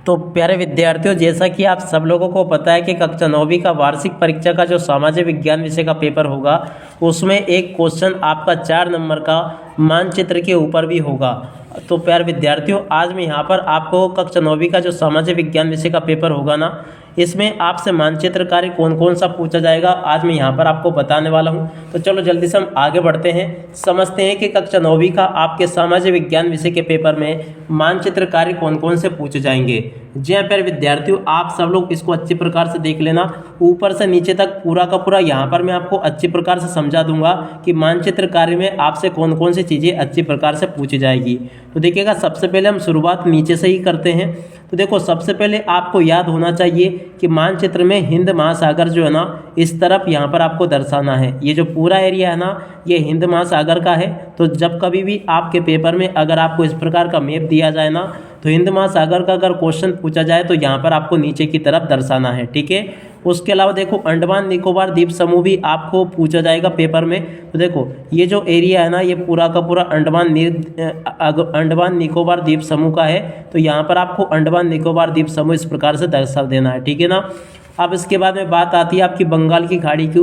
तो प्यारे विद्यार्थियों, जैसा कि आप सब लोगों को पता है कि कक्षा 9वीं का वार्षिक परीक्षा का जो सामाजिक विज्ञान विषय का पेपर होगा उसमें एक क्वेश्चन आपका 4 नंबर का मानचित्र के ऊपर भी होगा। तो प्यारे विद्यार्थियों, आज मैं यहाँ पर आपको कक्षा 9वीं का जो सामाजिक विज्ञान विषय का पेपर होगा ना, इसमें आपसे मानचित्र कार्य कौन कौन सा पूछा जाएगा आज मैं यहाँ पर आपको बताने वाला हूँ। तो चलो जल्दी से हम आगे बढ़ते हैं, समझते हैं कि कक्षा 9वीं का आपके सामाजिक विज्ञान विषय के पेपर में मानचित्र कार्य कौन कौन से पूछे जाएंगे। जी हाँ प्यारे विद्यार्थियों, आप सब लोग इसको अच्छी प्रकार से देख लेना, ऊपर से नीचे तक पूरा का पूरा यहाँ पर मैं आपको अच्छी प्रकार से समझा दूंगा कि मानचित्र कार्य में आपसे कौन कौन सी चीज़ें अच्छी प्रकार से पूछी जाएगी। तो देखिएगा, सबसे पहले हम शुरुआत नीचे से ही करते हैं। तो देखो, सबसे पहले आपको याद होना चाहिए कि मानचित्र में हिंद महासागर जो है ना, इस तरफ यहाँ पर आपको दर्शाना है। ये जो पूरा एरिया है ना, ये हिंद महासागर का है। तो जब कभी भी आपके पेपर में अगर आपको इस प्रकार का मैप दिया जाए ना, तो हिंद महासागर का अगर क्वेश्चन पूछा जाए तो यहाँ पर आपको नीचे की तरफ दर्शाना है, ठीक है। उसके अलावा देखो, अंडमान निकोबार द्वीप समूह भी आपको पूछा जाएगा पेपर में। तो देखो, ये जो एरिया है ना, ये पूरा का पूरा अंडमान निकोबार द्वीप समूह का है। तो यहाँ पर आपको अंडमान निकोबार द्वीप समूह इस प्रकार से दर्शा देना है, ठीक है ना। अब इसके बाद में बात आती है आपकी बंगाल की खाड़ी की।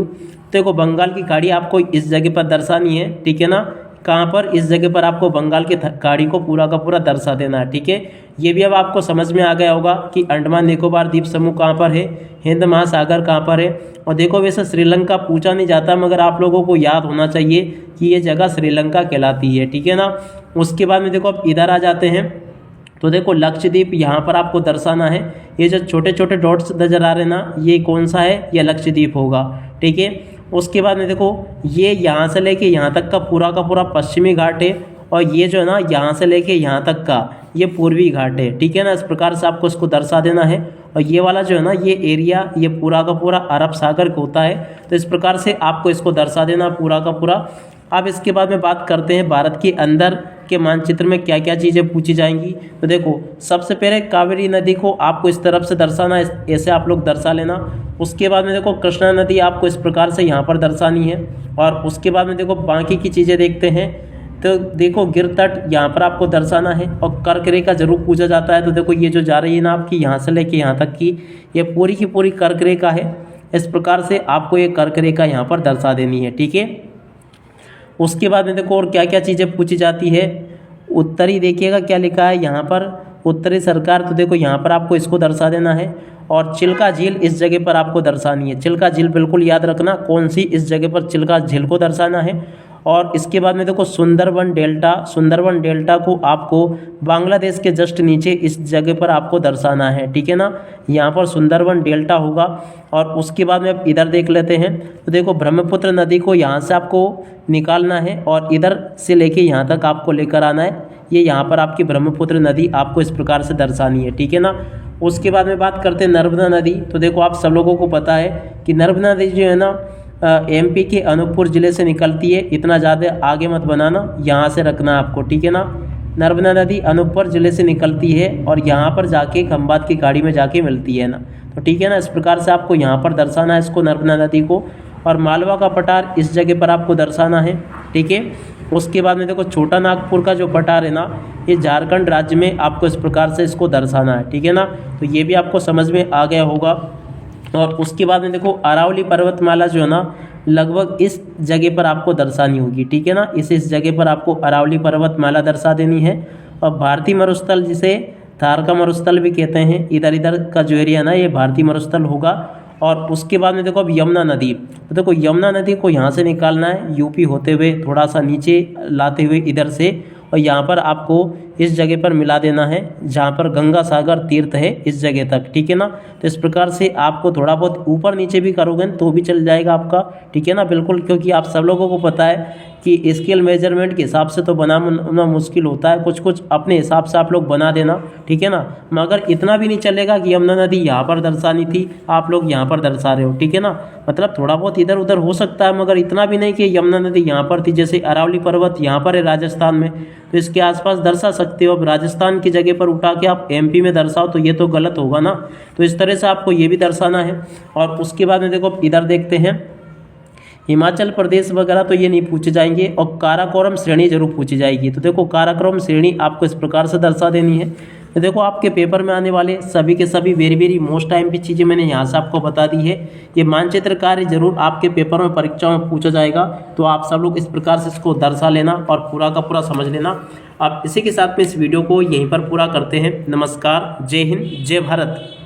देखो, बंगाल की खाड़ी आपको इस जगह पर दर्शानी है, ठीक है ना। कहाँ पर? इस जगह पर आपको बंगाल की खाड़ी को पूरा का पूरा दर्शा देना है, ठीक है। ये भी अब आपको समझ में आ गया होगा कि अंडमान निकोबार द्वीप समूह कहाँ पर है, हिंद महासागर कहाँ पर है। और देखो, वैसे श्रीलंका पूछा नहीं जाता, मगर आप लोगों को याद होना चाहिए कि ये जगह श्रीलंका कहलाती है, ठीक है ना। उसके बाद में देखो, अब इधर आ जाते हैं। तो देखो, लक्षद्वीप यहाँ पर आपको दर्शाना है। ये जो छोटे छोटे डॉट्स नजर आ रहे हैं ना, ये कौन सा है? ये लक्षद्वीप होगा, ठीक है। उसके बाद में देखो, ये यहाँ से लेके यहाँ तक का पूरा पश्चिमी घाट है, और ये जो है ना, यहाँ से लेके यहाँ तक का ये पूर्वी घाट है, ठीक है ना। इस प्रकार से आपको इसको दर्शा देना है। और ये वाला जो है ना, ये एरिया ये पूरा का पूरा अरब सागर का होता है। तो इस प्रकार से आपको इसको दर्शा देना पूरा का पूरा। अब इसके बाद में बात करते हैं भारत के अंदर के मानचित्र में क्या क्या चीज़ें पूछी जाएंगी। तो देखो, सबसे पहले कावेरी नदी को आपको इस तरफ से दर्शाना, ऐसे आप लोग दर्शा लेना। उसके बाद में देखो, कृष्णा नदी आपको इस प्रकार से यहाँ पर दर्शानी है। और उसके बाद में देखो, बाकी की चीज़ें देखते हैं। तो देखो, गिर तट यहाँ पर आपको दर्शाना है। और कर्क रेखा जरूर पूछा जाता है। तो देखो, ये जो जा रही है ना आपकी यहाँ से लेके यहाँ तक की, ये पूरी की पूरी कर्क रेखा है। इस प्रकार से आपको ये कर्क रेखा यहाँ पर दर्शा देनी है, ठीक है। उसके बाद में देखो, और क्या क्या चीज़ें पूछी जाती है। उत्तरी देखिएगा क्या लिखा है यहाँ पर, उत्तरी सरकार। तो देखो, यहाँ पर आपको इसको दर्शा देना है। और चिल्का झील इस जगह पर आपको दर्शानी है। चिल्का झील बिल्कुल याद रखना, कौन सी, इस जगह पर चिल्का झील को दर्शाना है। और इसके बाद में देखो, सुंदरबन डेल्टा को आपको बांग्लादेश के जस्ट नीचे इस जगह पर आपको दर्शाना है, ठीक है ना। यहाँ पर सुंदरबन डेल्टा होगा। और उसके बाद में अब इधर देख लेते हैं। तो देखो, ब्रह्मपुत्र नदी को यहाँ से आपको निकालना है और इधर से लेके यहाँ तक आपको लेकर आना है। ये यहाँ पर आपकी ब्रह्मपुत्र नदी आपको इस प्रकार से दर्शानी है, ठीक है ना। उसके बाद में बात करते हैं नर्मदा नदी। तो देखो, आप सब लोगों को पता है कि नर्मदा नदी जो है ना, एमपी के अनूपपुर ज़िले से निकलती है। इतना ज़्यादा आगे मत बनाना, यहाँ से रखना आपको, ठीक है ना। नर्मदा नदी अनूपपुर ज़िले से निकलती है और यहाँ पर जाके खंबात की खाड़ी में जाके मिलती है ना, तो ठीक है ना। इस प्रकार से आपको यहाँ पर दर्शाना है इसको, नर्मदा नदी को। और मालवा का पठार इस जगह पर आपको दर्शाना है, ठीक है। उसके बाद में देखो, छोटा नागपुर का जो पठार है ना, ये झारखंड राज्य में आपको इस प्रकार से इसको दर्शाना है, ठीक है ना। तो ये भी आपको समझ में आ गया होगा। और उसके बाद में देखो, अरावली पर्वतमाला जो है ना, लगभग इस जगह पर आपको दर्शानी होगी, ठीक है ना। इस जगह पर आपको अरावली पर्वतमाला दर्शा देनी है। और भारतीय मरुस्थल, जिसे थार का मरुस्थल भी कहते हैं, इधर का जो एरिया है ना, ये भारतीय मरुस्थल होगा। और उसके बाद में देखो, अब यमुना नदी। तो देखो, यमुना नदी को यहाँ से निकालना है, यूपी होते हुए थोड़ा सा नीचे लाते हुए इधर से, और यहाँ पर आपको इस जगह पर मिला देना है जहाँ पर गंगा सागर तीर्थ है, इस जगह तक, ठीक है ना। तो इस प्रकार से आपको थोड़ा बहुत ऊपर नीचे भी करोगे तो भी चल जाएगा आपका, ठीक है ना, बिल्कुल। क्योंकि आप सब लोगों को पता है कि स्केल मेजरमेंट के हिसाब से तो बनाना मुश्किल होता है, कुछ कुछ अपने हिसाब से आप लोग बना देना, ठीक है ना। मगर इतना भी नहीं चलेगा कि यमुना नदी यहाँ पर दर्शानी थी, आप लोग यहाँ पर दर्शा रहे हो, ठीक है ना। मतलब थोड़ा बहुत इधर उधर हो सकता है, मगर इतना भी नहीं कि यमुना नदी यहाँ पर थी। जैसे अरावली पर्वत यहाँ पर है राजस्थान में, तो इसके आसपास दर्शा सकते हो। अब राजस्थान की जगह पर उठा के आप एमपी में दर्शाओ तो ये तो गलत होगा ना। तो इस तरह से आपको ये भी दर्शाना है। और उसके बाद में देखो, इधर देखते हैं, हिमाचल प्रदेश वगैरह तो ये नहीं पूछे जाएंगे। और काराकोरम श्रेणी जरूर पूछी जाएगी। तो देखो, काराकोरम श्रेणी आपको इस प्रकार से दर्शा देनी है। तो देखो आपके पेपर में आने वाले सभी के सभी वेरी वेरी मोस्ट टाइम की चीज़ें मैंने यहाँ से आपको बता दी है। ये मानचित्र कार्य जरूर आपके पेपर में परीक्षाओं में पूछा जाएगा, तो आप सब लोग इस प्रकार से इसको दर्शा लेना और पूरा का पूरा समझ लेना। आप इसी के साथ में इस वीडियो को यहीं पर पूरा करते हैं। नमस्कार, जय हिंद, जय भारत।